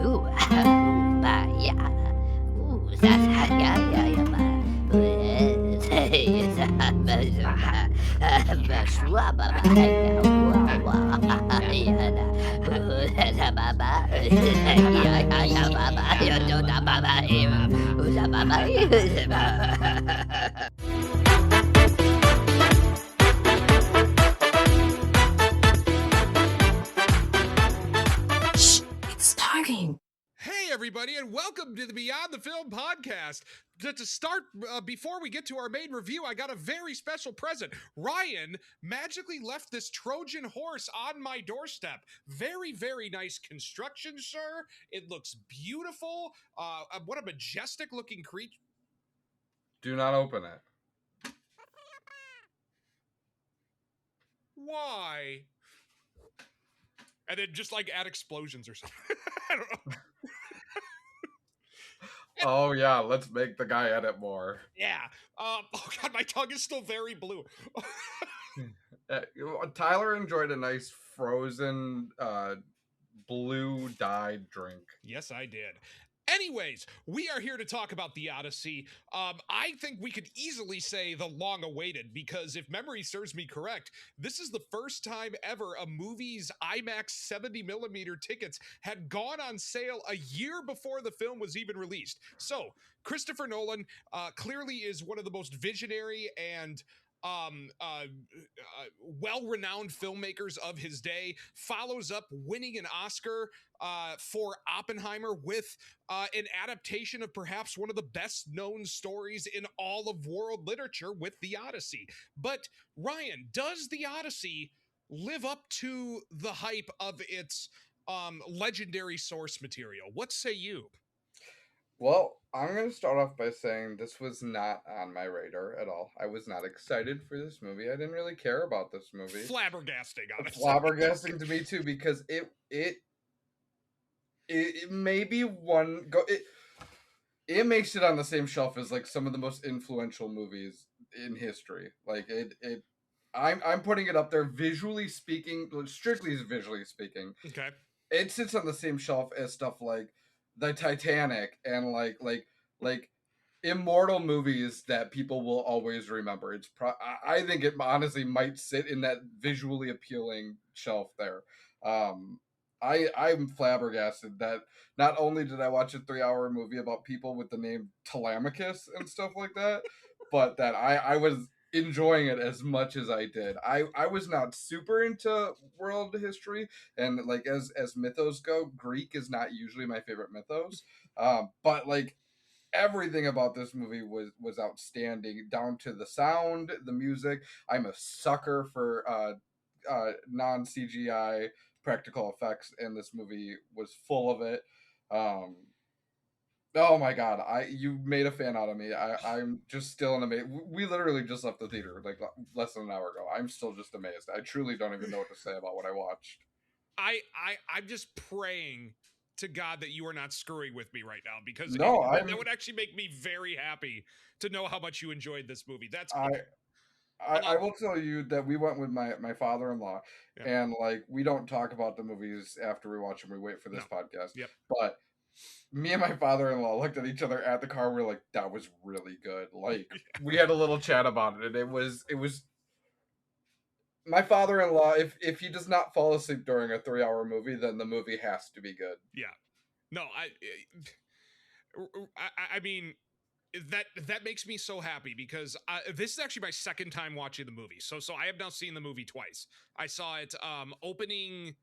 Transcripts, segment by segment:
It's starting. Hey, everybody, and welcome to the Beyond the Film podcast. To start, before we get to our main review, I got a very special present. Ryan magically left this Trojan horse on my doorstep. Very, very nice construction, sir. It looks beautiful. What a majestic looking creature. Do not open it. Why? And then just like add explosions or something. I don't know. Oh yeah, let's make the guy edit more. Yeah. Oh god, my tongue is still very blue. Tyler enjoyed a nice frozen blue dyed drink. Yes, I did. Anyways, we are here to talk about the Odyssey. I think we could easily say the long-awaited, because if memory serves me correct, this is the first time ever a movie's IMAX 70mm tickets had gone on sale a year before the film was even released. So, Christopher Nolan clearly is one of the most visionary and well-renowned filmmakers of his day, follows up winning an Oscar for Oppenheimer with an adaptation of perhaps one of the best-known stories in all of world literature with the Odyssey. But Ryan, does the Odyssey live up to the hype of its legendary source material? What say you? Well, I'm going to start off by saying this was not on my radar at all. I was not excited for this movie. I didn't really care about this movie. Flabbergasting, honestly. Flabbergasting to me too, because it may be one go. It makes it on the same shelf as like some of the most influential movies in history. Like I'm putting it up there visually speaking, strictly visually speaking. Okay. It sits on the same shelf as stuff like the Titanic and like immortal movies that people will always remember. I think it honestly might sit in that visually appealing shelf there. I'm flabbergasted that not only did I watch a 3-hour movie about people with the name Telemachus and stuff like that, but that I was enjoying it as much as I did. I was not super into world history, and like as mythos go, Greek is not usually my favorite mythos. But like everything about this movie was outstanding, down to the sound, the music. I'm a sucker for non CGI practical effects, and this movie was full of it. Oh my god, you made a fan out of me. I'm just still in amazed. We literally just left the theater like less than an hour ago. I'm still just amazed. I truly don't even know what to say about what I watched. I'm just praying to God that you are not screwing with me right now, because that would actually make me very happy to know how much you enjoyed this movie. That's I will tell you that we went with my father-in-law, and like we don't talk about the movies after we watch them. We wait for this podcast. Yep. But me and my father-in-law looked at each other at the car. We were like, that was really good. Like we had a little chat about it, and it was my father-in-law. If he does not fall asleep during a 3-hour movie, then the movie has to be good. Yeah. No, I mean, that makes me so happy, because this is actually my second time watching the movie. So I have now seen the movie twice. I saw it opening.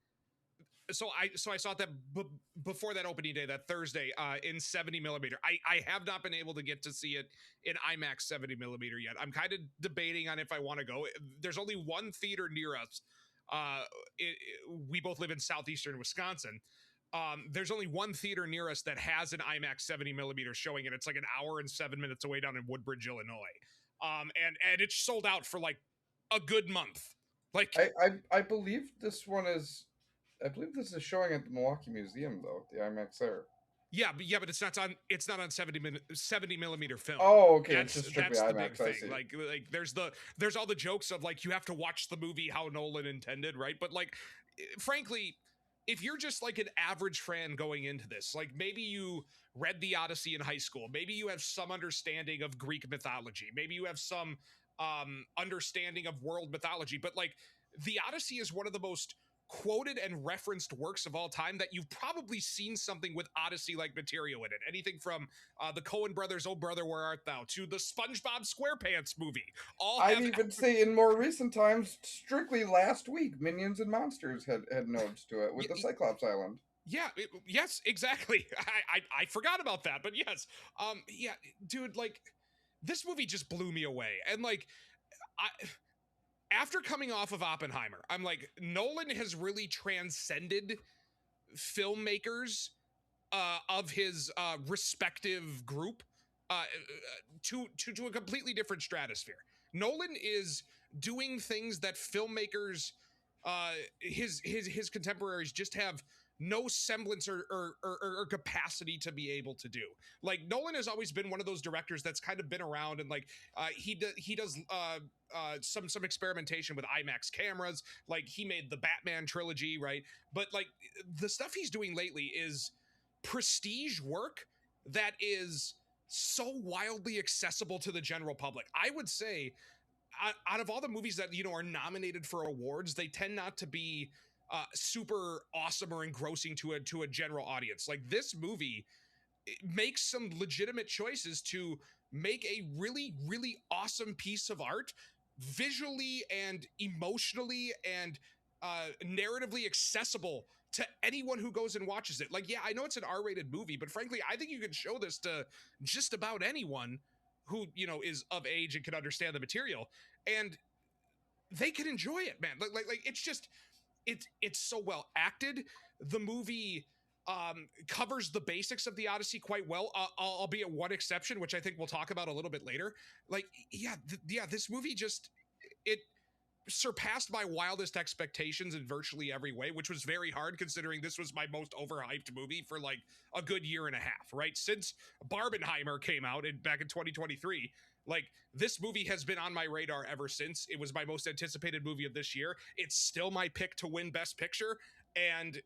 So I saw that before that opening day, that Thursday, in 70mm. I have not been able to get to see it in IMAX 70mm yet. I'm kind of debating on if I want to go. There's only one theater near us. We both live in southeastern Wisconsin. There's only one theater near us that has an IMAX 70mm showing, and it's like an hour and 7 minutes away down in Woodbridge, Illinois. And it's sold out for like a good month. Like I believe this one is. I believe this is showing at the Milwaukee Museum, though, the IMAX there. Yeah, but it's not on 70mm film. Oh, okay. That's it's just the IMAX, big thing. Like there's all the jokes of like you have to watch the movie how Nolan intended, right? But like frankly, if you're just like an average fan going into this, like maybe you read the Odyssey in high school, maybe you have some understanding of Greek mythology, maybe you have some understanding of world mythology, but like the Odyssey is one of the most quoted and referenced works of all time that you've probably seen something with Odyssey like material in it. Anything from the Coen brothers, Oh Brother, Where Art Thou, to the SpongeBob SquarePants movie. All I'd have even say in more recent times, strictly last week, Minions and Monsters had nods to it with the Cyclops Island. Yeah, yes, exactly. I forgot about that, but yes. Yeah, dude, like this movie just blew me away. And like I after coming off of Oppenheimer, I'm like, Nolan has really transcended filmmakers of his respective group to a completely different stratosphere. Nolan is doing things that filmmakers, his contemporaries, just have no semblance or capacity to be able to do. Like Nolan has always been one of those directors that's kind of been around, and like he does some experimentation with IMAX cameras. Like he made the Batman trilogy, right? But like the stuff he's doing lately is prestige work that is so wildly accessible to the general public. I would say out of all the movies that are nominated for awards, they tend not to be super awesome or engrossing to a general audience. Like this movie makes some legitimate choices to make a really really awesome piece of art, visually and emotionally and narratively accessible to anyone who goes and watches it. Like, yeah, I know it's an R-rated movie, but frankly, I think you could show this to just about anyone who is of age and can understand the material, and they can enjoy it, man. Like it's just it's so well acted. The movie covers the basics of the Odyssey quite well, albeit one exception, which I think we'll talk about a little bit later. Like, yeah, this movie just it surpassed my wildest expectations in virtually every way, which was very hard considering this was my most overhyped movie for like a good year and a half, right? Since Barbenheimer came out back in 2023, like this movie has been on my radar ever since. It was my most anticipated movie of this year. It's still my pick to win Best Picture, and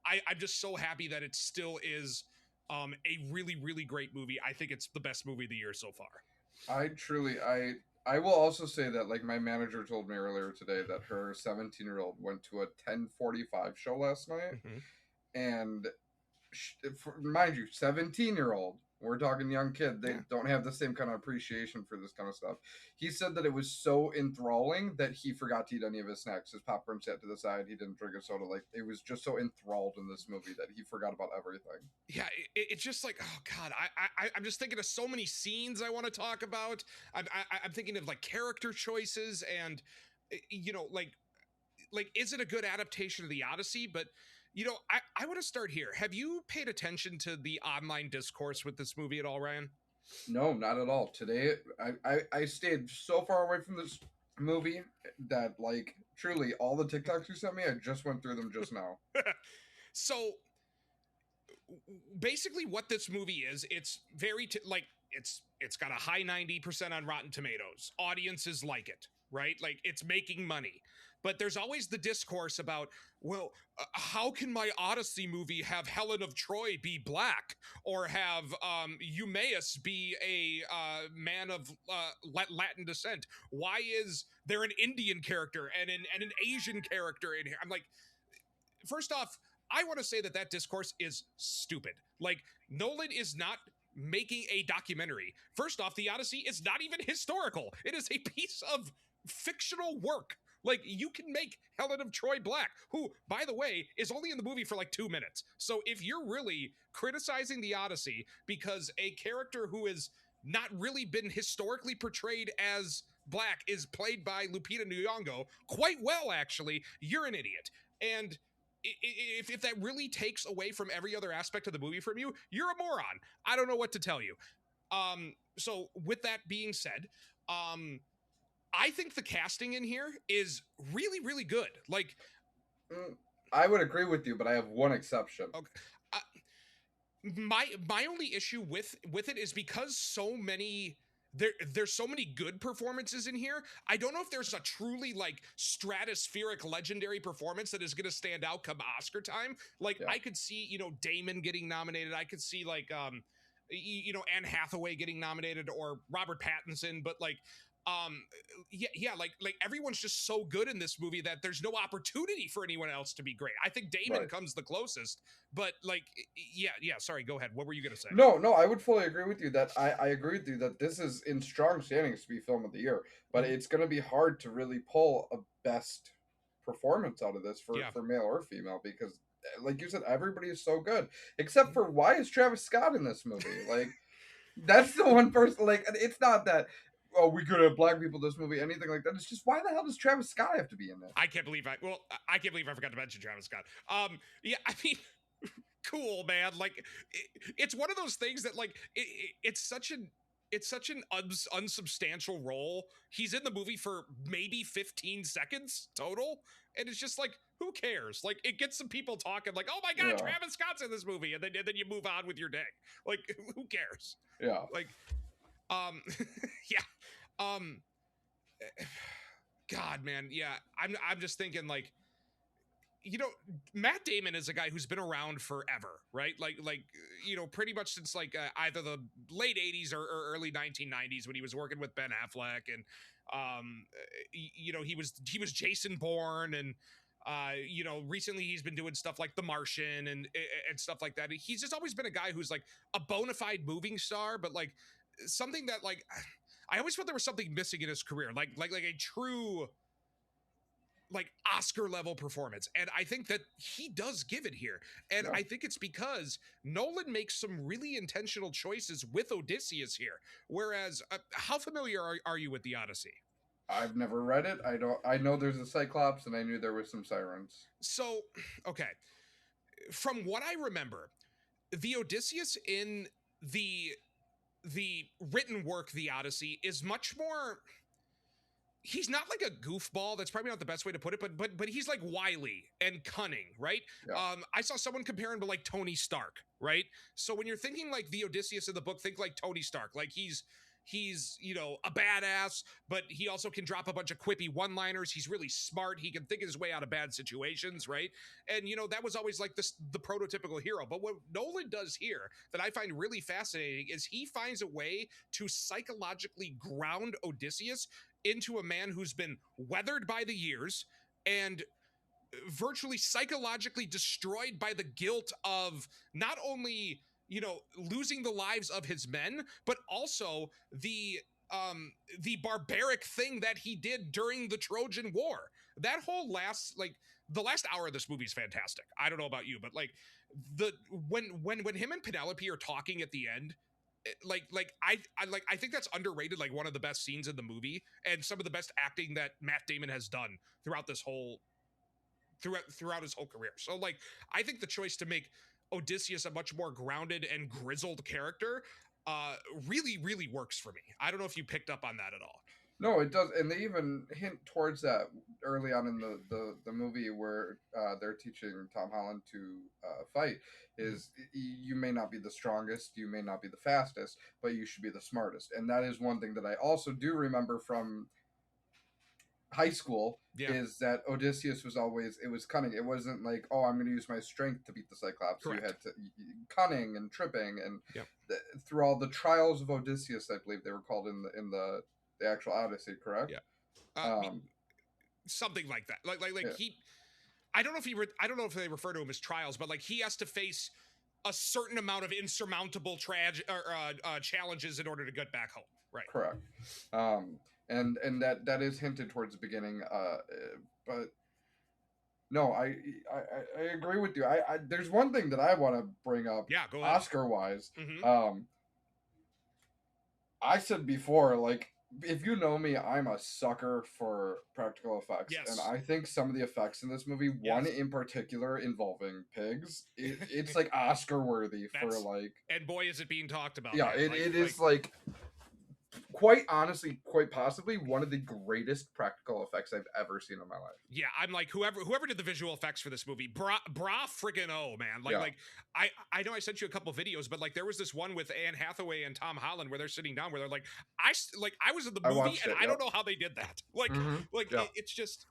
I'm just so happy that it still is a really, really great movie. I think it's the best movie of the year so far. I will also say that like my manager told me earlier today that her 17-year-old went to a 10:45 show last night, Mm-hmm. and mind you, 17-year-old, we're talking young kid, they don't have the same kind of appreciation for this kind of stuff. He said that it was so enthralling that he forgot to eat any of his snacks. His popcorn sat to the side, he didn't drink a soda. Like it was just so enthralled in this movie that he forgot about everything. Yeah, it's just like, oh god, I'm just thinking of so many scenes I want to talk about. I'm thinking of like character choices and like is it a good adaptation of the Odyssey? But I want to start here. Have you paid attention to the online discourse with this movie at all, Ryan? No, not at all. Today, I stayed so far away from this movie that, like, truly, all the TikToks you sent me, I just went through them just now. So, basically, what this movie is, it's very like it's got a high 90% on Rotten Tomatoes. Audiences like it, right? Like it's making money. But there's always the discourse about, well, how can my Odyssey movie have Helen of Troy be black or have Eumaeus be a man of Latin descent? Why is there an Indian character and an Asian character in here? I'm like, first off, I want to say that discourse is stupid. Like, Nolan is not making a documentary. First off, the Odyssey is not even historical. It is a piece of fictional work. Like, you can make Helen of Troy black, who, by the way, is only in the movie for like 2 minutes. So if you're really criticizing the Odyssey because a character who has not really been historically portrayed as black is played by Lupita Nyong'o, quite well, actually, you're an idiot. And if that really takes away from every other aspect of the movie from you, you're a moron. I don't know what to tell you. So with that being said, I think the casting in here is really, really good. Like, I would agree with you, but I have one exception. Okay. My only issue with it is because so many there's so many good performances in here. I don't know if there's a truly like stratospheric legendary performance that is going to stand out come Oscar time. Like Yeah. I could see, Damon getting nominated. I could see like Anne Hathaway getting nominated or Robert Pattinson, but like like everyone's just so good in this movie that there's no opportunity for anyone else to be great. I think Damon Right. comes the closest, but like sorry, go ahead. What were you gonna say? No, I would fully agree with you that I agree with you that this is in strong standings to be film of the year, but it's going to be hard to really pull a best performance out of this for male or female because, like you said, everybody is so good except for why is Travis Scott in this movie? Like, that's the one person. Like, it's not that we could have black people in this movie, anything like that. It's just why the hell does Travis Scott have to be in this? I can't believe I forgot to mention Travis Scott. Yeah, I mean, cool, man. Like, it's one of those things that like it's such an unsubstantial role. He's in the movie for maybe 15 seconds total, and it's just like, who cares? Like, it gets some people talking, like, oh my god, Travis Scott's in this movie, and then you move on with your day. Like, who cares? Yeah. Like, yeah. God, man, yeah. I'm just thinking like, Matt Damon is a guy who's been around forever, right? Like pretty much since like either the late 80s or early 1990s when he was working with Ben Affleck, and he was Jason Bourne, and recently he's been doing stuff like The Martian and stuff like that. He's just always been a guy who's like a bona fide moving star, but like something that like I always felt there was something missing in his career, like a true like Oscar level performance. And I think that he does give it here. And I think it's because Nolan makes some really intentional choices with Odysseus here. Whereas how familiar are you with the Odyssey? I've never read it. I know there's a Cyclops and I knew there was some sirens. So, okay. From what I remember, the Odysseus in the written work, the Odyssey, is much more, he's not like a goofball. That's probably not the best way to put it, but he's like wily and cunning, right? Yeah. I saw someone compare him to like Tony Stark, right? So when you're thinking like the Odysseus in the book, think like Tony Stark. Like he's a badass, but he also can drop a bunch of quippy one-liners. He's really smart. He can think his way out of bad situations, right? And that was always like the prototypical hero. But what Nolan does here that I find really fascinating is he finds a way to psychologically ground Odysseus into a man who's been weathered by the years and virtually psychologically destroyed by the guilt of not only losing the lives of his men, but also the barbaric thing that he did during the Trojan War. That whole the last hour of this movie is fantastic. I don't know about you, but like when him and Penelope are talking at the end, I think that's underrated, like one of the best scenes in the movie and some of the best acting that Matt Damon has done throughout his whole career. So like I think the choice to make Odysseus a much more grounded and grizzled character really, really works for me. I don't know if you picked up on that at all. No, it does, and they even hint towards that early on in the movie where they're teaching Tom Holland to fight. Is you may not be the strongest, you may not be the fastest, but you should be the smartest, and that is one thing that I also do remember from high school. Is that Odysseus was cunning. It wasn't like, oh, I'm going to use my strength to beat the Cyclops. Correct. You had to cunning and tripping, and through all the trials of Odysseus, I believe they were called in the actual Odyssey, correct? Yeah. Something like that. Like he, I don't know if they refer to him as trials, but like he has to face a certain amount of insurmountable challenges in order to get back home. Right. Correct. And that is hinted towards the beginning, but no, I agree with you. I there's one thing that I want to bring up. Yeah, go ahead. Oscar wise, mm-hmm. I said before, like, if you know me, I'm a sucker for practical effects, and I think some of the effects in this movie, one in particular involving pigs, it's like Oscar worthy for like. And boy, is it being talked about. Yeah, it is like quite honestly, quite possibly one of the greatest practical effects I've ever seen in my life. Yeah, I'm like whoever did the visual effects for this movie, bra friggin' oh man, Yeah. like I know I sent you a couple videos, but like there was this one with Anne Hathaway and Tom Holland where they're sitting down where they're like I was in the I movie watched and it, I don't yep. know how they did that. Like Yeah. it's just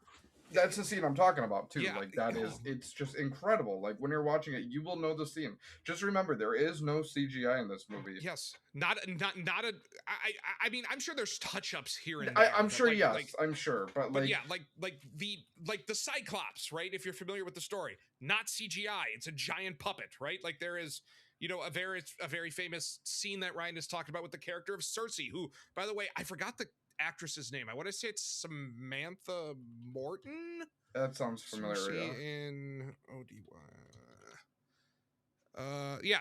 That's the scene I'm talking about too. yeah, Like that is, it's just incredible. Like when you're watching it, you will know the scene. Just remember, there is no CGI in this movie. yes, not a. I mean, I'm sure there's touch ups here and there. I'm but, sure, like, yes, like, I'm sure, but but yeah, like the Cyclops, right? If you're familiar with the story, not CGI. It's a giant puppet, right? Like there is, you know, a very famous scene that Ryan has talked about with the character of Cersei, who, by the way, I forgot the actress's name. I want to say it's Samantha Morton. that sounds familiar. Cersei Yeah. in ODY.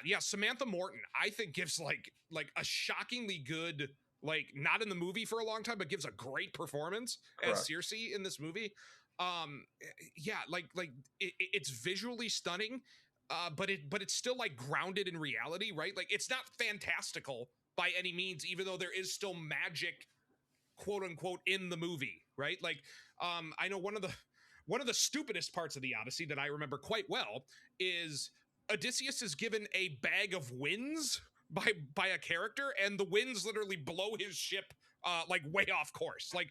Yeah, Samantha Morton, I think gives like a shockingly good, like not in the movie for a long time, but gives a great performance as Cersei in this movie. Yeah, it's visually stunning, but it's still like grounded in reality, right? Like it's not fantastical by any means, even though there is still magic, quote unquote, in the movie, right? Like, I know one of the stupidest parts of the Odyssey that I remember quite well is Odysseus is given a bag of winds by a character, and the winds literally blow his ship like way off course. Like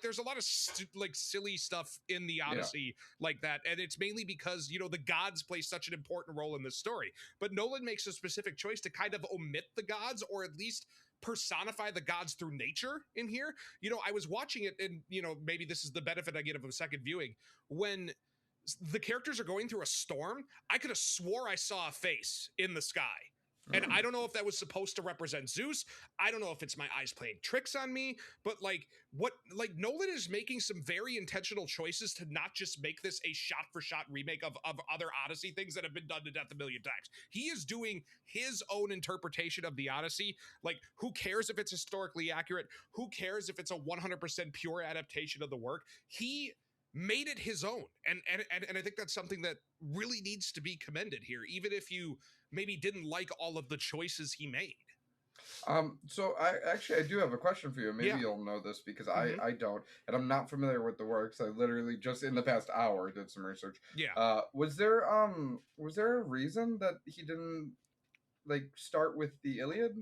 there's a lot of silly stuff in the Odyssey like that, and it's mainly because, you know, the gods play such an important role in this story. But Nolan makes a specific choice to kind of omit the gods, or at least personify the gods through nature in here. You know, I was watching it, and you know, maybe this is the benefit I get of a second viewing. When the characters are going through a storm, I could have swore I saw a face in the sky. And I don't know if that was supposed to represent Zeus. I don't know if it's my eyes playing tricks on me, but like Nolan is making some very intentional choices to not just make this a shot for shot remake of other Odyssey things that have been done to death a million times. He is doing his own interpretation of the Odyssey. Like, who cares if it's historically accurate? Who cares if it's a 100% pure adaptation of the work? He made it his own, and I think that's something that really needs to be commended here, even if you maybe didn't like all of the choices he made. So I do have a question for you. Maybe you'll know this because I don't, and I'm not familiar with the works. I literally just in the past hour did some research. Yeah. Was there a reason that he didn't like start with the Iliad?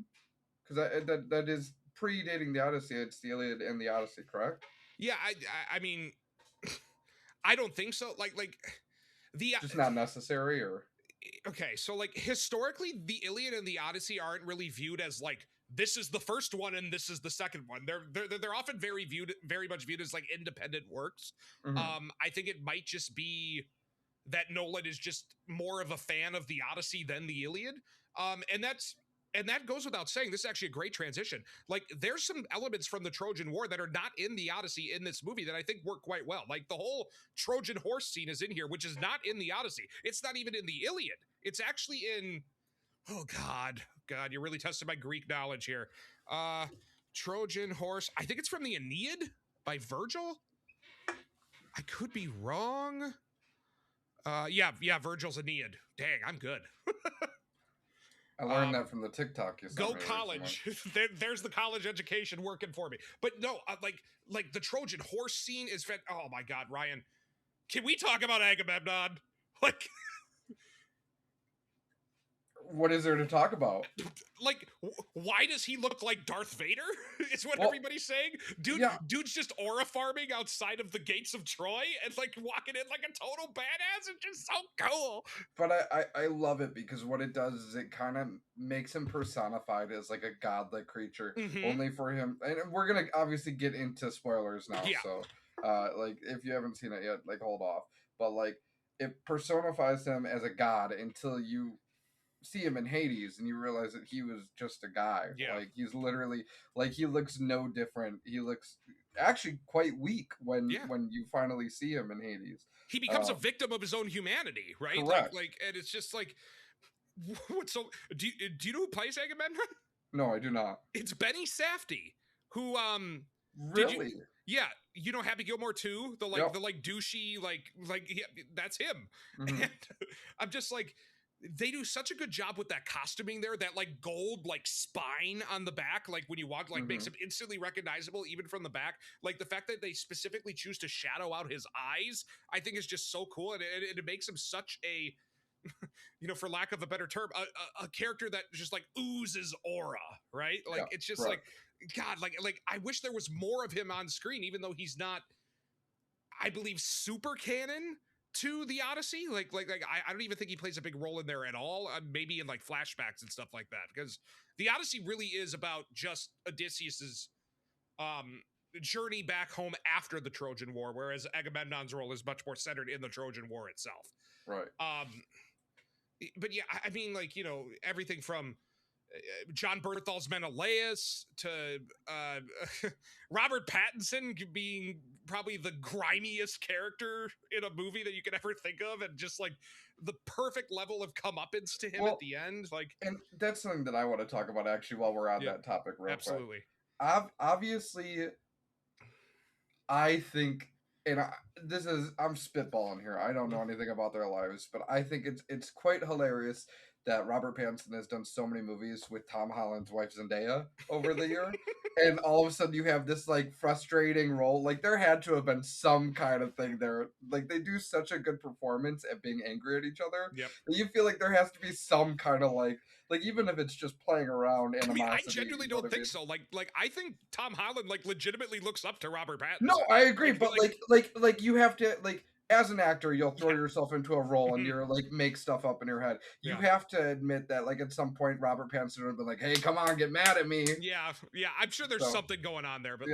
Because that is predating the Odyssey. It's the Iliad and the Odyssey, correct? Yeah, I mean, I don't think so. Like the just not necessary, or okay, so like historically, the Iliad and the Odyssey aren't really viewed as like this is the first one and this is the second one. They're often very much viewed as like independent works. I think it might just be that Nolan is just more of a fan of the Odyssey than the Iliad. And that goes without saying. This is actually a great transition. Like, there's some elements from the Trojan War that are not in the Odyssey in this movie that I think work quite well. Like, the whole Trojan horse scene is in here, which is not in the Odyssey. It's not even in the Iliad. It's actually in, oh God, you're really testing my Greek knowledge here. Trojan horse, I think it's from the Aeneid by Virgil. I could be wrong. Yeah, Virgil's Aeneid. Dang, I'm good. I learned that from the TikTok you sent Go me college. There's the college education working for me. But no, like the Trojan horse scene is oh my God, Ryan. Can we talk about Agamemnon? Like, what is there to talk about? Like, why does he look like Darth Vader? Is what everybody's saying. Dude's just aura farming outside of the gates of Troy and like walking in like a total badass. It's just so cool. But I love it because what it does is it kind of makes him personified as like a godlike creature, only for him. And we're gonna obviously get into spoilers now, so like if you haven't seen it yet, like hold off. But like it personifies him as a god until you see him in Hades and you realize that he was just a guy. Like he's literally like he looks no different. He looks actually quite weak when you finally see him in Hades. He becomes a victim of his own humanity, right? Correct. Like and it's just like what? So do you know who plays Agamemnon? No, I do not. It's Benny Safdie, who really? You know Happy Gilmore 2, the douchey that's him. And I'm just like, they do such a good job with that costuming there, that like gold like spine on the back, like when you walk, like makes him instantly recognizable even from the back. Like the fact that they specifically choose to shadow out his eyes, I think is just so cool, and it makes him such a for lack of a better term, a character that just like oozes aura, right? Like it's just like, God, like I wish there was more of him on screen, even though he's not, I believe, super canon to the Odyssey. I don't even think he plays a big role in there at all. Maybe in like flashbacks and stuff like that, because the Odyssey really is about just Odysseus's journey back home after the Trojan War, whereas Agamemnon's role is much more centered in the Trojan War itself. Right. But yeah, I mean, like, everything from John Berthal's Menelaus to Robert Pattinson being probably the grimiest character in a movie that you could ever think of, and just like the perfect level of comeuppance to him at the end. Like, and that's something that I want to talk about actually while we're on that topic real absolutely quick. Obviously, I think, and I'm spitballing here. I don't know anything about their lives, but I think it's quite hilarious that Robert Pattinson has done so many movies with Tom Holland's wife Zendaya over the year, and all of a sudden you have this like frustrating role. Like there had to have been some kind of thing there. Like they do such a good performance at being angry at each other. Yep. That you feel like there has to be some kind of like even if it's just playing around animosity. I genuinely don't think so. Like I think Tom Holland like legitimately looks up to Robert Pattinson. No, I agree, but like you have to like, as an actor, you'll throw yourself into a role and you're like make stuff up in your head. You have to admit that like at some point Robert Pattinson would have been like, "Hey, come on, get mad at me." Yeah, I'm sure there's something going on there, but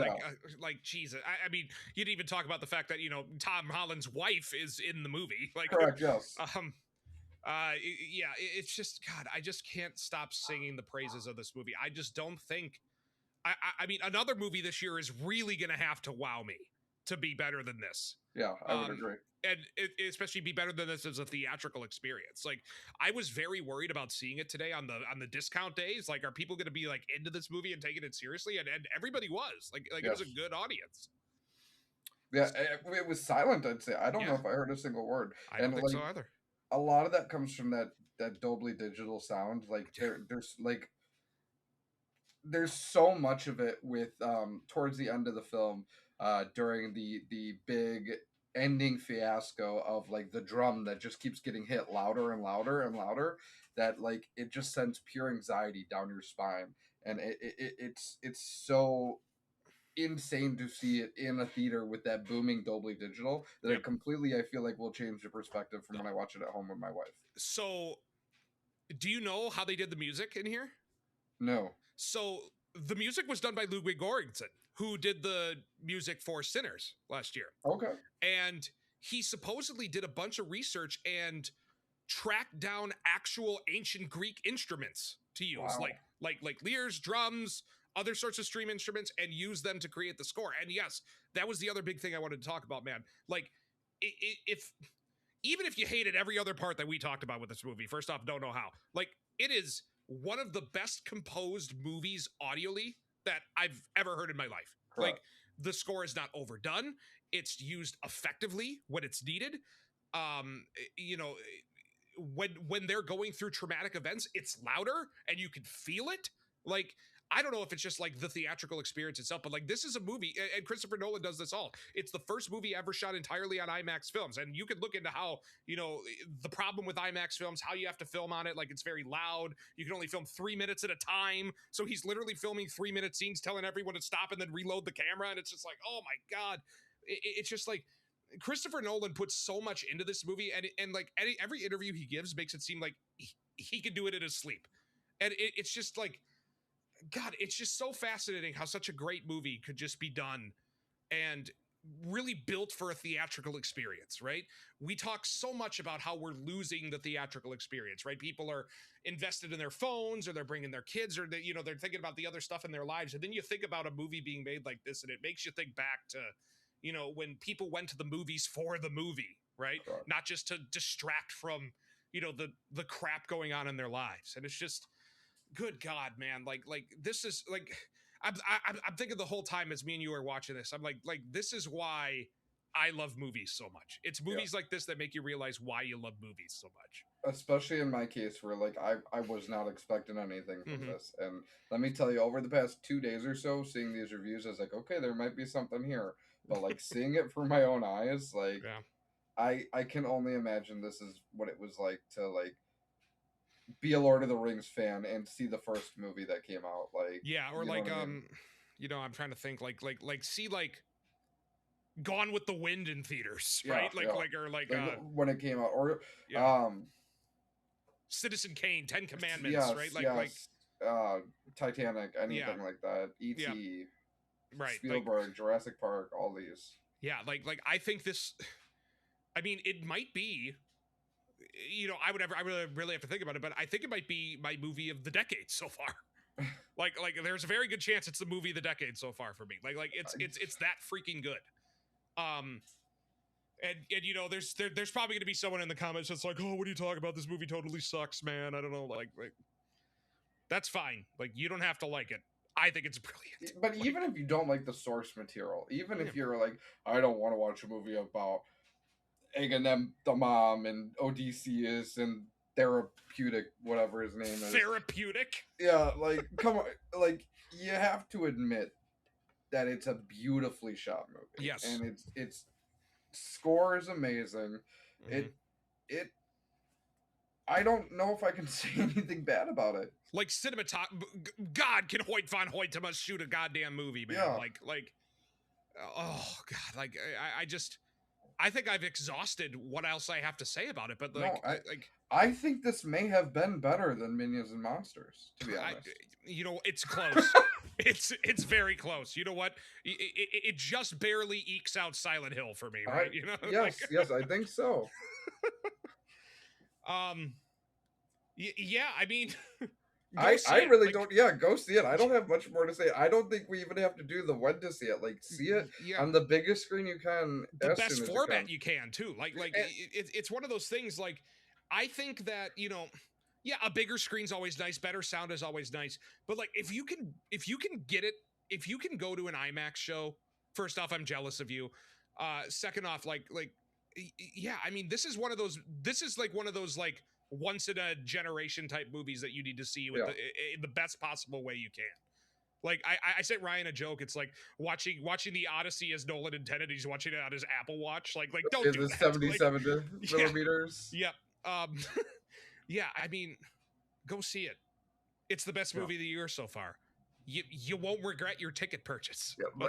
like Jesus, I mean, you didn't even talk about the fact that Tom Holland's wife is in the movie. Like, correct, yes. It's just, God, I just can't stop singing the praises of this movie. I just don't think. I mean, another movie this year is really gonna have to wow me to be better than this. Yeah, I would agree. And especially be better than this as a theatrical experience. Like, I was very worried about seeing it today on the discount days. Like, are people going to be like into this movie and taking it seriously? And everybody was like it was a good audience. Yeah, it was silent. I'd say I don't know if I heard a single word. I don't think so either. A lot of that comes from that Dolby Digital sound. Like there's so much of it with towards the end of the film, during the big ending fiasco of like the drum that just keeps getting hit louder and louder and louder, that like it just sends pure anxiety down your spine, and it's so insane to see it in a theater with that booming Dolby Digital that it completely, I feel like, will change the perspective from when I watch it at home with my wife. So do you know how they did the music in here? No. So the music was done by Ludwig Göransson, who did the music for Sinners last year. Okay. And he supposedly did a bunch of research and tracked down actual ancient Greek instruments to use, like lyres, drums, other sorts of string instruments, and use them to create the score. And yes, that was the other big thing I wanted to talk about, man. Like, even if you hated every other part that we talked about with this movie, first off, don't know how. Like, it is one of the best composed movies audially that I've ever heard in my life. Correct. Like, the score is not overdone. It's used effectively when it's needed. When they're going through traumatic events, it's louder and you can feel it. Like, I don't know if it's just like the theatrical experience itself, but like this is a movie, and Christopher Nolan does this all. It's the first movie ever shot entirely on IMAX films. And you could look into how, the problem with IMAX films, how you have to film on it. Like, it's very loud. You can only film 3 minutes at a time. So he's literally filming 3-minute scenes, telling everyone to stop and then reload the camera. And it's just like, oh my God. It's just like, Christopher Nolan puts so much into this movie, and like every interview he gives makes it seem like he could do it in his sleep. And it's just like, God, it's just so fascinating how such a great movie could just be done and really built for a theatrical experience, right? We talk so much about how we're losing the theatrical experience, right? People are invested in their phones, or they're bringing their kids, or they're thinking about the other stuff in their lives. And then you think about a movie being made like this, and it makes you think back to, when people went to the movies for the movie, right? Sure. Not just to distract from, the crap going on in their lives. And it's just, good God, man. Like this is like, I'm thinking the whole time as me and you are watching this, I'm like, this is why I love movies so much. It's movies like this that make you realize why you love movies so much. Especially in my case, where like I was not expecting anything from Mhm. this, and let me tell you, over the past 2 days or so, seeing these reviews, I was like, okay, there might be something here, but like seeing it through my own eyes, like Yeah. I can only imagine this is what it was like to like be a Lord of the Rings fan and see the first movie that came out. Like, Yeah, or you know like what I mean? you know, I'm trying to think like see like Gone with the Wind in theaters, Yeah, right? Like yeah. or like Like when it came out, or yeah. um, Citizen Kane, 10 Commandments, right? yes, Like yes, Titanic, yeah. anything like that, Yeah. E.T., Right. Like Spielberg, Jurassic Park, all these. yeah, like I think this I mean, it might be you know, I really have to think about it, but I think it might be my movie of the decade so far. Like there's a very good chance it's the movie of the decade so far for me. Like it's that freaking good. Um and you know, there's probably going to be someone in the comments that's like, "Oh, what are you talking about? This movie totally sucks, man." I don't know, like that's fine. Like you don't have to like it. I think it's brilliant. But Like, even if you don't like the source material, even yeah. if you're like, I don't want to watch a movie about Aghanim the mom and Odysseus and therapeutic, whatever his name is. Therapeutic. Yeah, like come on, like you have to admit that it's a beautifully shot movie. Yes. And it's score is amazing. Mhm. It I don't know if I can say anything bad about it. Like God, can Hoyt von Hoytema shoot a goddamn movie, man? Yeah. Like oh god, like I just I think I've exhausted what else I have to say about it, but No, like I think this may have been better than Minions and Monsters, to be honest. you know, it's close. It's very close. You know what? It just barely ekes out Silent Hill for me, right? You know? Yes, yes, I think so. Yeah, I mean, I really don't. Yeah, go see it. I don't have much more to say. I don't think we even have to do the when to see it. Like, see it on the biggest screen you can, the best format you can too. Like it's one of those things. Like, I think that yeah, a bigger screen's always nice. Better sound is always nice. But like, if you can get it, if you can go to an IMAX show, first off, I'm jealous of you. Second off, yeah, I mean, this is one of those. This is like one of those like once in a generation type movies that you need to see with in the best possible way you can. Like I sent Ryan a joke. It's like watching the Odyssey as Nolan intended. He's watching it on his Apple Watch. Like don't do that. 77 millimeters. Yep. Yeah. I mean, go see it. It's the best movie of the year so far. You won't regret your ticket purchase. Yeah,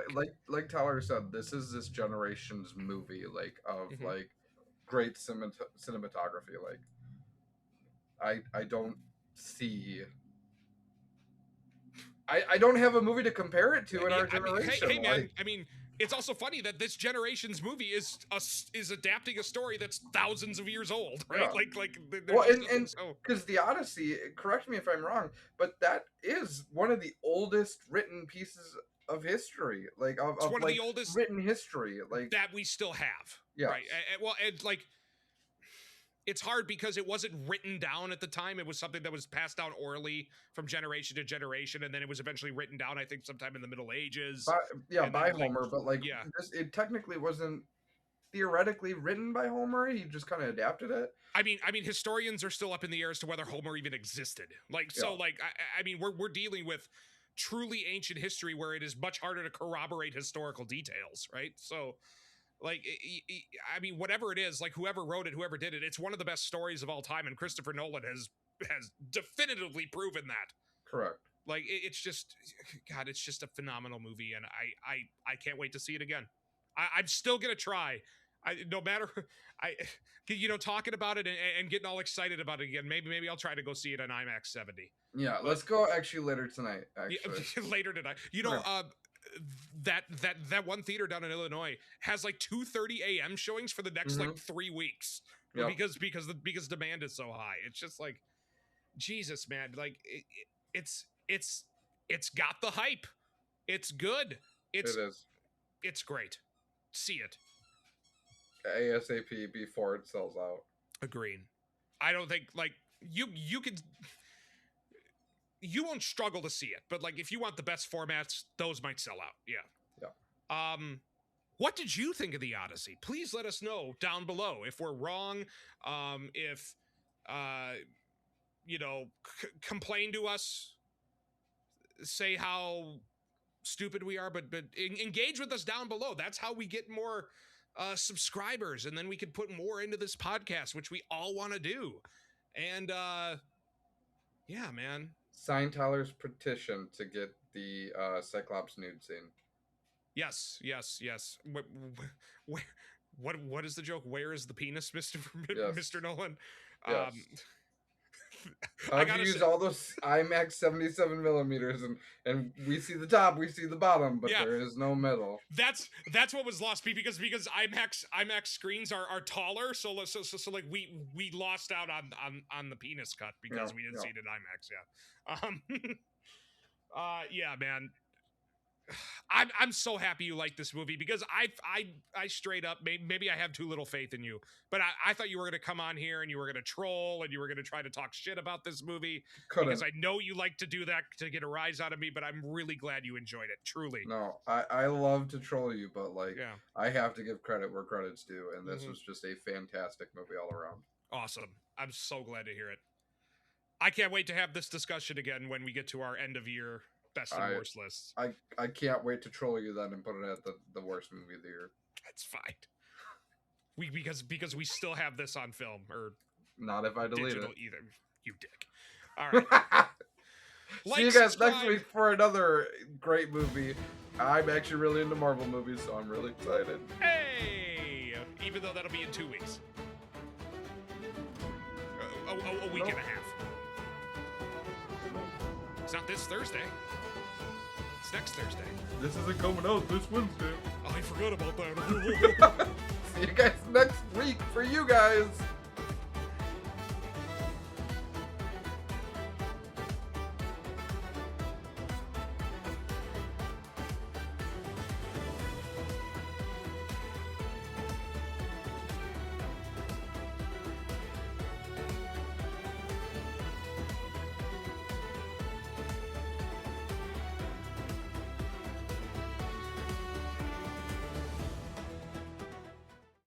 like Tyler said, this is this generation's movie, like of like great cinematography. Like I don't see. I don't have a movie to compare it to in our generation. Hey man, I mean, it's also funny that this generation's movie is adapting a story that's thousands of years old, right? Yeah. Well, and because the Odyssey, correct me if I'm wrong, but that is one of the oldest written pieces of history, like it's one of the oldest written history, like that we still have. Yeah. Right. And like, it's hard because it wasn't written down at the time. It was something that was passed down orally from generation to generation, and then it was eventually written down, I think, sometime in the Middle Ages. By Homer, but like, it technically wasn't theoretically written by Homer. He just kind of adapted it. I mean, historians are still up in the air as to whether Homer even existed. So I mean, we're dealing with truly ancient history where it is much harder to corroborate historical details, right? So. Like, I mean, whatever it is, like whoever wrote it, whoever did it, it's one of the best stories of all time, and Christopher Nolan has definitively proven that. Correct. Like, it's just, God, it's just a phenomenal movie, and I can't wait to see it again. I'm still gonna try. No matter, talking about it and getting all excited about it again. Maybe I'll try to go see it on IMAX 70. Yeah, let's go actually later tonight. Actually, later tonight. That one theater down in Illinois has like 2:30 a.m. showings for the next like 3 weeks because demand is so high. It's just like, Jesus, man. Like it's got the hype. It's good. It is. It's great. See it ASAP before it sells out. Agreed. I don't think like you could. You won't struggle to see it, but like if you want the best formats, those might sell out. Yeah. What did you think of the Odyssey? Please let us know down below if we're wrong. If complain to us, say how stupid we are, but engage with us down below. That's how we get more subscribers, and then we can put more into this podcast, which we all want to do. And yeah, man. Sign Tyler's petition to get the Cyclops nude scene. Yes. What is the joke? Where is the penis, Mr. Nolan? Yes. I gotta use all those IMAX 77 millimeters, and we see the top, we see the bottom, but there is no middle. That's what was lost, because IMAX screens are taller, so like we lost out on the penis cut because we didn't see it in IMAX. Yeah, man. I'm so happy you like this movie, because I straight up, maybe I have too little faith in you, but I thought you were going to come on here and you were going to troll and you were going to try to talk shit about this movie. Because I know you like to do that to get a rise out of me, but I'm really glad you enjoyed it, truly. No, I love to troll you, but I have to give credit where credit's due, and this was just a fantastic movie all around. Awesome. I'm so glad to hear it. I can't wait to have this discussion again when we get to our end of year best and worst lists. I can't wait to troll you then and put it at the worst movie of the year. That's fine. Because we still have this on film, or not if I delete it either. You dick. All right. See you guys next week for another great movie. I'm actually really into Marvel movies, so I'm really excited. Hey! Even though that'll be in 2 weeks. A week and a half. It's not this Thursday. It's next Thursday. This isn't coming out this Wednesday. Oh, I forgot about that. See you guys next week for you guys.